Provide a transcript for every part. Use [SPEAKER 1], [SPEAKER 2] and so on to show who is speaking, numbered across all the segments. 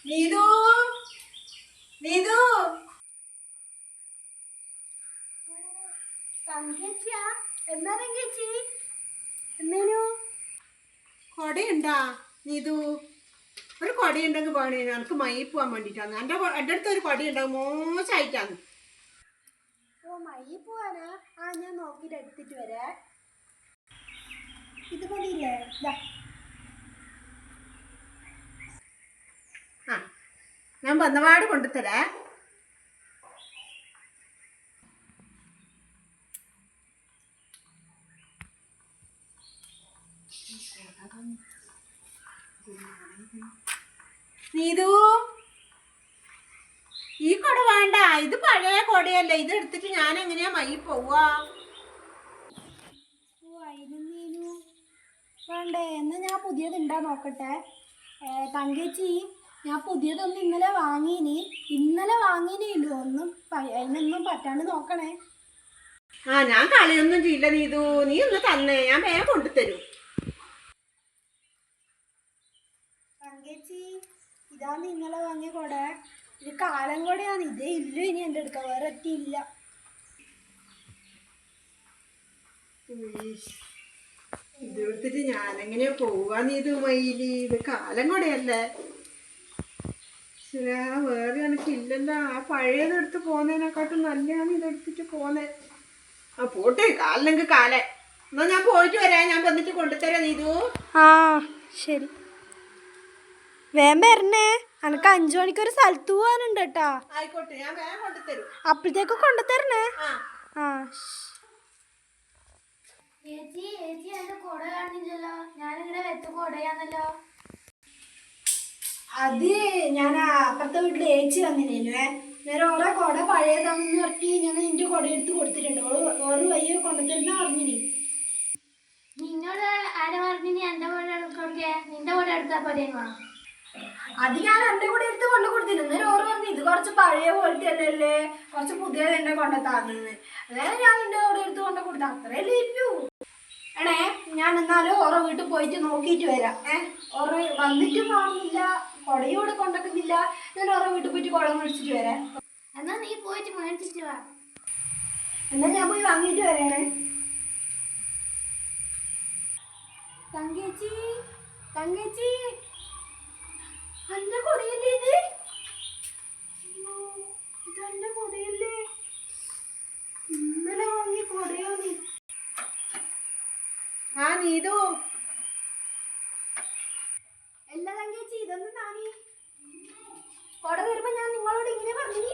[SPEAKER 1] നീതു നീതു
[SPEAKER 2] തങ്കച്ചിയാ എന്നാ തങ്കച്ചി എന്നേനു
[SPEAKER 1] കൊടയുണ്ടാ നീതു? ഒരു കൊടയുണ്ടെങ്കിൽ വേണേ എനിക്ക് മൈ പോവാൻ വേണ്ടിയിട്ടാണ്. എൻ്റെ അടുത്ത് ഒരു കൊടയുണ്ടാവും, മോശമായിട്ടാണ്.
[SPEAKER 2] ഓ മയ്യി പോവാനാ? ആ ഞാൻ നോക്കിയിട്ട് എടുത്തിട്ട് വരാ. ഇത് മതിയില്ലേ?
[SPEAKER 1] ആ ഞാൻ വന്നപാട് കൊണ്ടുതരാ. നീതു ഈ കൊട വേണ്ട, ഇത് പഴയ കൊടയല്ലേ, ഇത് എടുത്തിട്ട് ഞാൻ എങ്ങനെയാ മൈ പോവാ?
[SPEAKER 2] ഓ അതിനു വേണ്ടേ? എന്നാ ഞാൻ പുതിയത് ഉണ്ടാ നോക്കട്ടെ. തങ്കച്ചി ഞാൻ പുതിയതൊന്നും ഇന്നലെ വാങ്ങീനേ ഉള്ളൂ. ഒന്നും അതിനൊന്നും പറ്റാണ്ട് നോക്കണേ.
[SPEAKER 1] ആ ഞാൻ കളിയൊന്നും ചെയ്യില്ല നീതു, നീ ഒന്ന് തന്നേ, ഞാൻ വേഗം കൊണ്ടുതരും.
[SPEAKER 2] തങ്കച്ചി ഇതാന്ന് ഇന്നലെ വാങ്ങിയ കൊട. ഇത് കാലം കൊടയാണ്. ഇതേ ഇല്ല ഇനി എൻ്റെ അടുക്ക, വേറെ എത്തിയില്ല.
[SPEAKER 1] ഇത് എടുത്തിട്ട് ഞാൻ എങ്ങനെയാ പോവാ നീതു മയില്? ഇത് കാലം കൂടെയല്ലേ. ശരി, വേറെ എനിക്കില്ലല്ലോ. ആ പഴയതെടുത്ത് പോന്നതിനെക്കാട്ടും നല്ലതാണ് ഇതെടുത്തിട്ട് പോന്നേ. ആ പോട്ടെ, കാലിനെങ്കിൽ കാലേ. എന്നാ ഞാൻ പോയിട്ട് വരാം, ഞാൻ വന്നിട്ട് കൊണ്ടുതരാം നീതു.
[SPEAKER 2] ആ ശരി, വേഗം വരണേ. എനക്ക് 5 മണിക്കൊരു സ്ഥലത്ത് പോവാനുണ്ട് കേട്ടാ.
[SPEAKER 1] ആയിക്കോട്ടെ, ഞാൻ വേഗം കൊണ്ടുതരും.
[SPEAKER 2] അപ്പോഴത്തേക്ക് കൊണ്ടുതരണേ. ആ
[SPEAKER 3] ചേച്ചി എന്റെ കൊട കാണില്ലല്ലോ. ഞാനിങ്ങനെ വെച്ച കൊടയാണല്ലോ.
[SPEAKER 2] അത് ഞാൻ അപ്പുറത്തെ വീട്ടിൽ ഏച്ചി വന്നില്ലേ, നേരെ ഓരോ കൊട പഴയതാണെന്ന് പറഞ്ഞ് ഞാൻ നിന്റെ കൊട എടുത്ത് കൊടുത്തിട്ടുണ്ട്. ഓരോ വയ്യ കൊണ്ടുതരുന്ന പറഞ്ഞിനി.
[SPEAKER 3] നിന്നോട് ആരെ പറഞ്ഞു എന്റെ കൊട എടുക്കേ? നിന്റെ കൊട എടുത്താ പോരേന്ന്.
[SPEAKER 2] അത് ഞാൻ എന്റെ കൂടെ എടുത്ത് കൊണ്ടു കൊടുത്തിരുന്നു. നേരെ ഓരോ പറഞ്ഞു ഇത് കുറച്ച് പഴയ ക്വാളിറ്റി അല്ലല്ലേ, കുറച്ച് പുതിയത് എന്നെ കൊണ്ടുത്താകുന്നത്. അതായത് ഞാൻ നിന്റെ കൂടെ എടുത്ത് കൊണ്ടു കൊടുത്ത അത്രയല്ലേ ഇല്ലൂ. ഏണേ ഞാൻ എന്നാലും ഓരോ വീട്ടിൽ പോയിട്ട് നോക്കിയിട്ട് വരാം. ഓരോ വന്നിട്ടും കാണുന്നില്ല, കൊടയോടെ കൊണ്ടുവെക്കുന്നില്ല. ഞാൻ ഓരോ വീട്ടിൽ പോയിട്ട് കുട മേടിച്ചിട്ട് വരാം.
[SPEAKER 3] എന്നാ നീ പോയിട്ട് മേടിച്ചിട്ട് വാ.
[SPEAKER 2] എന്നാ ഞാൻ പോയി വാങ്ങിയിട്ട് വരാണേ. തങ്കേച്ചി തങ്കേച്ചി എന്റെ കൊടയല്ലേ ഇത്? ഇതെന്റെ കൊടയല്ലേ? ഇന്നലെ വാങ്ങിയ കൊടയോ നീ?
[SPEAKER 1] ആ നീതു.
[SPEAKER 2] എല്ലാ തങ്കേച്ചി ഇതൊന്നും താനീ കൊട വരുമ്പോ ഞാൻ നിങ്ങളോട് ഇങ്ങനെ പറഞ്ഞു.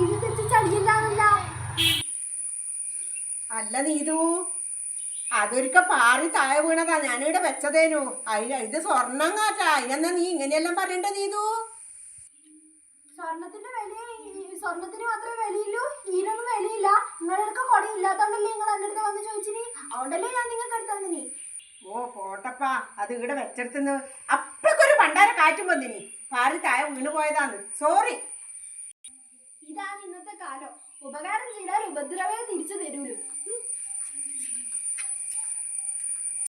[SPEAKER 2] ഇത് തെച്ച് ചളിയില്ലാന്നല്ല.
[SPEAKER 1] അല്ല നീതു, അതൊരിക്ക പാറി താഴെ വീണതാ, ഞാനിവിടെ വെച്ചതേനു. ഇത് സ്വർണ്ണം കാറ്റാ, അതിനെന്നാ നീ ഇങ്ങനെയെല്ലാം പറയണ്ട നീതു.
[SPEAKER 2] സ്വർണത്തിന്റെ വില, സ്വർണത്തിന് മാത്രമേ വിലയില്ലൂ, ഈനൊന്നും വിലയില്ല. നിങ്ങളെടുക്ക കൊട ഇല്ലാത്തോണ്ടല്ലേ നിങ്ങൾ എൻ്റെ അടുത്ത് വന്ന് ചോദിച്ചിനി, അതുകൊണ്ടല്ലേ ഞാൻ നിങ്ങൾക്ക് എടുത്തതിനി.
[SPEAKER 1] ഓ പോട്ടപ്പാ, അത് ഇവിടെ വെച്ചെടുത്തുന്ന് അപ്പഴൊരു പണ്ടാര കാറ്റും വന്നിനി, പാറി താഴെ വീണ് പോയതാന്ന്. സോറി.
[SPEAKER 2] ഇതാണ് ഇന്നത്തെ കാലം. ഉപകാരം ചെയ്താൽ ഉപദ്രവേ തിരിച്ചു തരൂലു.